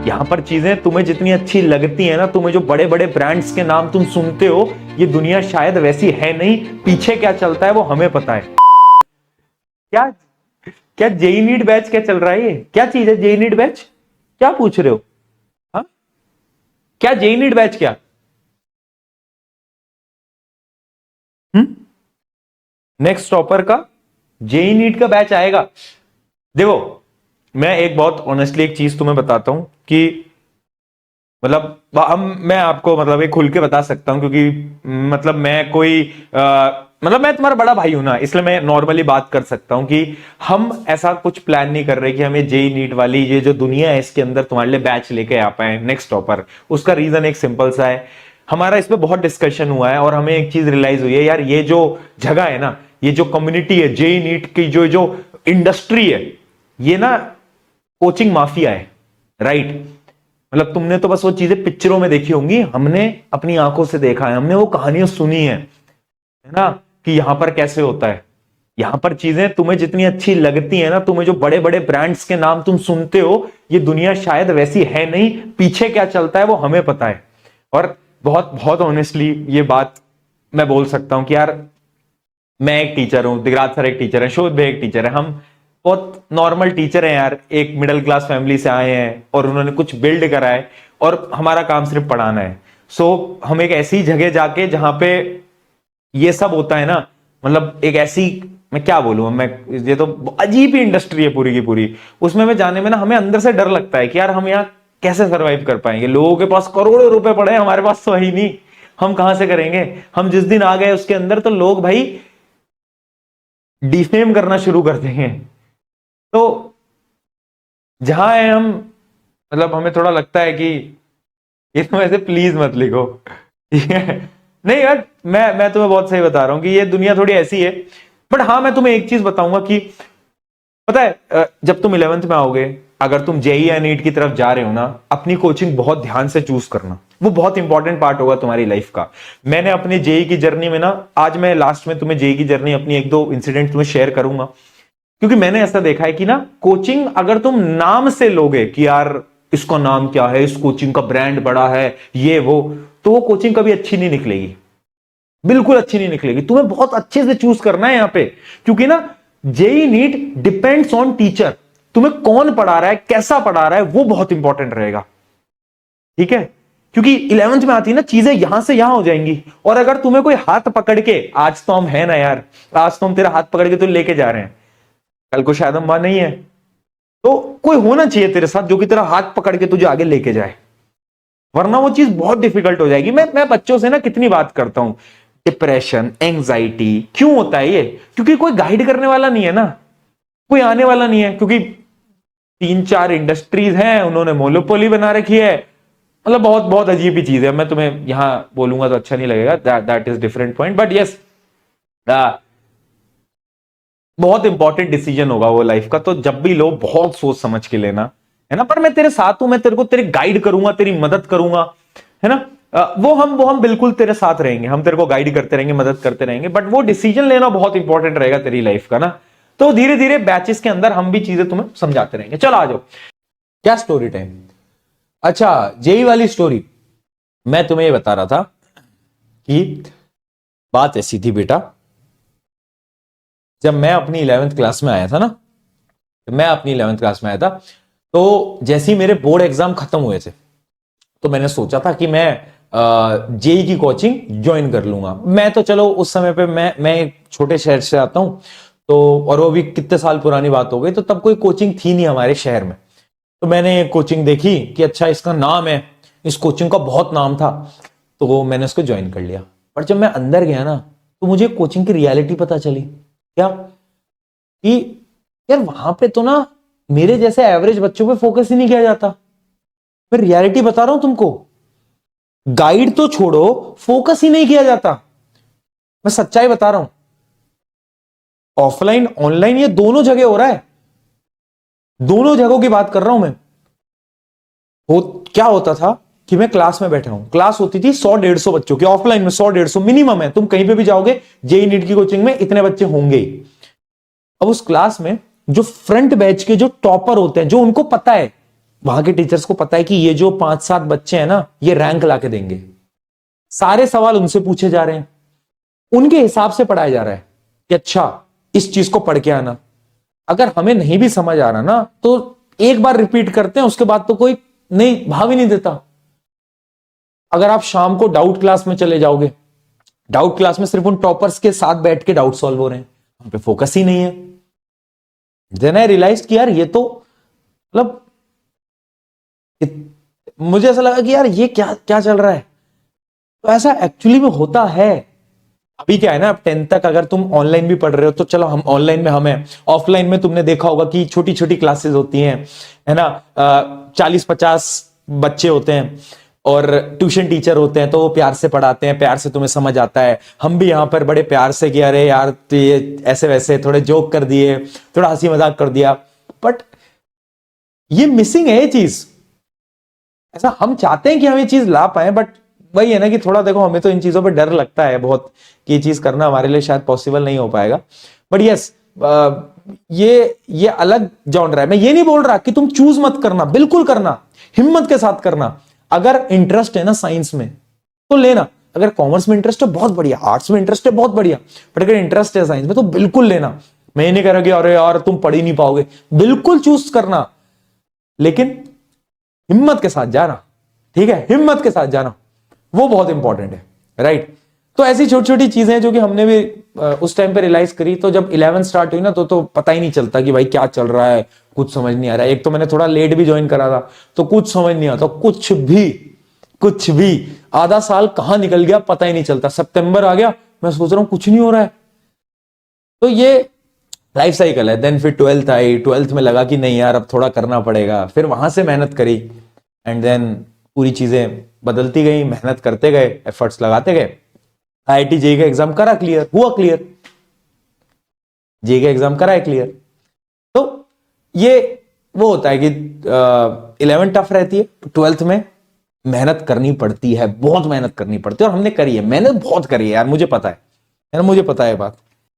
यहाँ पर चीजें तुम्हें जितनी अच्छी लगती है ना, तुम्हें जो बड़े बड़े ब्रांड्स के नाम तुम सुनते हो, ये दुनिया शायद वैसी है नहीं। पीछे क्या चलता है वो हमें पता है। क्या क्या जेई नीट बैच क्या चल रहा है? ये क्या चीज है जेई नीट बैच? क्या पूछ रहे हो? हाँ, क्या जेई नीट बैच क्या? नेक्स्ट टॉपर का जेई नीट का बैच आएगा। देखो, मैं एक बहुत ऑनेस्टली एक चीज तुम्हें बताता हूं कि मतलब हम मैं आपको मतलब एक खुल के बता सकता हूं, क्योंकि मतलब मैं कोई मतलब मैं तुम्हारा बड़ा भाई हूं ना, इसलिए मैं नॉर्मली बात कर सकता हूं कि हम ऐसा कुछ प्लान नहीं कर रहे कि हमें जेई नीट वाली ये जो दुनिया है इसके अंदर तुम्हारे लिए बैच लेके आ पाए नेक्स्ट टॉपर। उसका रीजन एक सिंपल सा है, हमारा इसमें बहुत डिस्कशन हुआ है और हमें एक चीज रियलाइज हुई है यार, ये जो जगह है ना, ये जो कम्युनिटी है जेई नीट की, जो जो इंडस्ट्री है, ये ना कोचिंग माफिया है, राइट? मतलब तुमने तो बस वो चीजें पिक्चरों में देखी होंगी, हमने अपनी आंखों से देखा है, हमने वो कहानियां सुनी है ना, कि यहां पर कैसे होता है। यहां पर चीजें तुम्हें जितनी अच्छी लगती है ना, तुम्हें जो बड़े बड़े ब्रांड्स के नाम तुम सुनते हो, ये दुनिया शायद वैसी है नहीं। पीछे क्या चलता है वो हमें पता है। और बहुत बहुत ऑनेस्टली ये बात मैं बोल सकता हूं कि यार, मैं एक टीचर हूं, दिगराज सर एक टीचर है, शोध भाई एक टीचर है, हम बहुत नॉर्मल टीचर हैं यार, एक मिडिल क्लास फैमिली से आए हैं और उन्होंने कुछ बिल्ड करा है और हमारा काम सिर्फ पढ़ाना है। सो हम एक ऐसी जगह जाके जहां पे ये सब होता है ना, मतलब एक ऐसी, मैं क्या बोलूं, मैं ये तो अजीब ही इंडस्ट्री है पूरी की पूरी। उसमें मैं जाने में ना हमें अंदर से डर लगता है कि यार हम यहाँ कैसे सरवाइव कर पाएंगे। लोगों के पास करोड़ों रुपए पड़े हैं, हमारे पास तो है ही नहीं, हम कहां से करेंगे। हम जिस दिन आ गए उसके अंदर तो लोग भाई डिफेम करना शुरू कर देंगे। तो जहां है हम, मतलब हमें थोड़ा लगता है कि इसमें ऐसे प्लीज मत लिखो, ठीक है? नहीं यार, मैं तुम्हें बहुत सही बता रहा हूं कि ये दुनिया थोड़ी ऐसी है। बट हाँ, मैं तुम्हें एक चीज बताऊंगा कि पता है, जब तुम 11th में आओगे, अगर तुम जेई या नीट की तरफ जा रहे हो ना, अपनी कोचिंग बहुत ध्यान से चूज करना, वो बहुत इंपॉर्टेंट पार्ट होगा तुम्हारी लाइफ का। मैंने अपने जेई की जर्नी में ना, आज मैं लास्ट में तुम्हें जेई की जर्नी अपनी एक दो इंसिडेंट तुम्हें शेयर करूंगा, क्योंकि मैंने ऐसा देखा है कि ना, कोचिंग अगर तुम नाम से लोगे कि यार इसका नाम क्या है, इस कोचिंग का ब्रांड बड़ा है, ये वो, तो वो कोचिंग कभी अच्छी नहीं निकलेगी, बिल्कुल अच्छी नहीं निकलेगी। तुम्हें बहुत अच्छे से चूज करना है यहां पे, क्योंकि ना JEE NEET depends on teacher. तुम्हें कौन पढ़ा रहा है, कैसा पढ़ा रहा है, वो बहुत इंपॉर्टेंट रहेगा, ठीक है? क्योंकि 11th में आती है ना, चीजें यहां से यहां हो जाएंगी। और अगर तुम्हें कोई हाथ पकड़ के, आज तो हम है ना यार, आज तो हम तेरा हाथ पकड़ के तो लेके जा रहे हैं, कल को शायद हम वहां नहीं है, तो कोई होना चाहिए तेरे साथ जो कि तेरा हाथ पकड़ के तुझे आगे लेके जाए, वरना वो चीज बहुत डिफिकल्ट हो जाएगी। मैं बच्चों से ना कितनी बात करता हूं, डिप्रेशन, एंजाइटी क्यों होता है ये? क्योंकि कोई गाइड करने वाला नहीं है ना, कोई आने वाला नहीं है, क्योंकि 3-4 इंडस्ट्रीज हैं, उन्होंने मोनोपोली बना रखी है। मतलब बहुत बहुत अजीब ही चीज है, मैं तुम्हें यहां बोलूंगा तो अच्छा नहीं लगेगा, that is different point, but yes, बहुत इंपॉर्टेंट डिसीजन होगा वो लाइफ का। तो जब भी लो, बहुत सोच समझ के लेना, है ना? पर मैं तेरे साथ हूं, मैं तेरे को तेरी गाइड करूंगा, तेरी मदद करूंगा, है ना? वो हम बिल्कुल तेरे साथ रहेंगे, हम तेरे को गाइड करते रहेंगे, मदद करते रहेंगे, बट वो डिसीजन लेना बहुत इंपॉर्टेंट रहेगा तेरी लाइफ का ना। तो धीरे धीरे बैचेस के अंदर हम भी चीजें तुम्हें समझाते रहेंगे। चलो आ जाओ, क्या स्टोरी टाइम। अच्छा, जेई वाली स्टोरी मैं तुम्हें ये बता रहा था कि बात ऐसी थी बेटा, जब मैं अपनी 11th क्लास में आया था ना, मैं अपनी 11th क्लास में आया था, तो जैसे ही मेरे बोर्ड एग्जाम खत्म हुए थे, तो मैंने सोचा था कि मैं जेई की कोचिंग ज्वाइन कर लूंगा। मैं तो चलो उस समय पे मैं एक छोटे शहर से आता हूं, तो और वो भी कितने साल पुरानी बात हो गई, तो तब कोई कोचिंग थी नहीं हमारे शहर में। तो मैंने कोचिंग देखी कि अच्छा इसका नाम है, इस कोचिंग का बहुत नाम था, तो वो मैंने उसको ज्वाइन कर लिया। पर जब मैं अंदर गया ना, तो मुझे कोचिंग की रियलिटी पता चली। क्या? कि यार वहां पे तो ना मेरे जैसे एवरेज बच्चों पे फोकस ही नहीं किया जाता। मैं रियलिटी बता रहा हूं तुमको, गाइड तो छोड़ो, फोकस ही नहीं किया जाता। मैं सच्चाई बता रहा हूं, ऑफलाइन ऑनलाइन ये दोनों जगह हो रहा है, दोनों जगहों की बात कर रहा हूं मैं। क्या होता था कि मैं क्लास में बैठा हूं, क्लास होती थी 100-150 बच्चों की, ऑफलाइन में 100-150 मिनिमम है, तुम कहीं पे भी जाओगे जेई नीट की कोचिंग में इतने बच्चे होंगे ही। अब उस क्लास में जो फ्रंट बैच के जो टॉपर होते हैं, जो उनको पता है वहां के टीचर्स को पता है कि ये जो 5-7 बच्चे हैं ना, ये रैंक लाके देंगे। सारे सवाल उनसे पूछे जा रहे हैं, उनके हिसाब से पढ़ाया जा रहा है कि अच्छा इस चीज को पढ़ के आना। अगर हमें नहीं भी समझ आ रहा ना, तो एक बार रिपीट करते हैं, उसके बाद तो कोई नहीं, भाव ही नहीं देता। अगर आप शाम को डाउट क्लास में चले जाओगे, डाउट क्लास में सिर्फ उन टॉपर्स के साथ बैठ के डाउट सॉल्व हो रहे हैं, हम पे फोकस ही नहीं है। देन आई रियलाइज कि यार ये तो मतलब मुझे ऐसा लगा कि यार ये क्या क्या चल रहा है। तो ऐसा एक्चुअली में होता है। अभी क्या है ना, 10th तक अगर तुम ऑनलाइन भी पढ़ रहे हो तो चलो हम ऑनलाइन में, हमें ऑफलाइन में तुमने देखा होगा कि छोटी छोटी क्लासेस होती हैं, है ना, 40-50 बच्चे होते हैं और ट्यूशन टीचर होते हैं, तो वो प्यार से पढ़ाते हैं, प्यार से तुम्हें समझ आता है। हम भी यहाँ पर बड़े प्यार से कि अरे यार तो ये ऐसे वैसे थोड़े जोक कर दिए, थोड़ा हंसी मजाक कर दिया, बट ये मिसिंग है ये चीज। ऐसा हम चाहते हैं कि हम ये चीज ला पाए, बट वही है ना कि थोड़ा देखो, हमें तो इन चीजों पे डर लगता है बहुत कि ये चीज करना हमारे लिए शायद पॉसिबल नहीं हो पाएगा। बट यस, ये अलग जॉनर है। मैं ये नहीं बोल रहा कि तुम चूज मत करना, बिल्कुल करना, हिम्मत के साथ करना। अगर इंटरेस्ट है ना साइंस में तो लेना, अगर कॉमर्स में इंटरेस्ट है बहुत बढ़िया, आर्ट्स में इंटरेस्ट है बहुत बढ़िया, बट अगर इंटरेस्ट है साइंस में तो बिल्कुल लेना। मैं ये नहीं कह रहा कि अरे यार तुम पढ़ ही नहीं पाओगे, बिल्कुल चूज करना, लेकिन हिम्मत के साथ जाना। ठीक है, हिम्मत के साथ जाना, वो बहुत इंपॉर्टेंट है, राइट। तो ऐसी छोटी छोटी चीजें जो कि हमने भी उस टाइम पे रियलाइज करी। तो जब 11 स्टार्ट हुई ना, तो पता ही नहीं चलता कि भाई क्या चल रहा है, कुछ समझ नहीं आ रहा है। एक तो मैंने थोड़ा लेट भी ज्वाइन करा था, तो कुछ समझ नहीं आता, कुछ भी आधा साल कहां निकल गया पता ही नहीं चलता। सितंबर आ गया, मैं सोच रहा हूं कुछ नहीं हो रहा है। तो ये लाइफ साइकिल है। देन फिर 12th आई, 12th में लगा कि नहीं यार अब थोड़ा करना पड़ेगा, फिर वहां से मेहनत करी, एंड देन पूरी चीजें बदलती गई, मेहनत करते गए, एफर्ट्स लगाते गए। आईआईटी जेईई का एग्जाम करा, क्लियर हुआ, क्लियर जेईई का एग्जाम करा है, क्लियर। तो ये वो होता है कि 11 टफ रहती है, 12th में मेहनत करनी पड़ती है, बहुत मेहनत करनी पड़ती है, और हमने करी है, मेहनत बहुत करी है यार, मुझे पता है ना, मुझे पता है बात।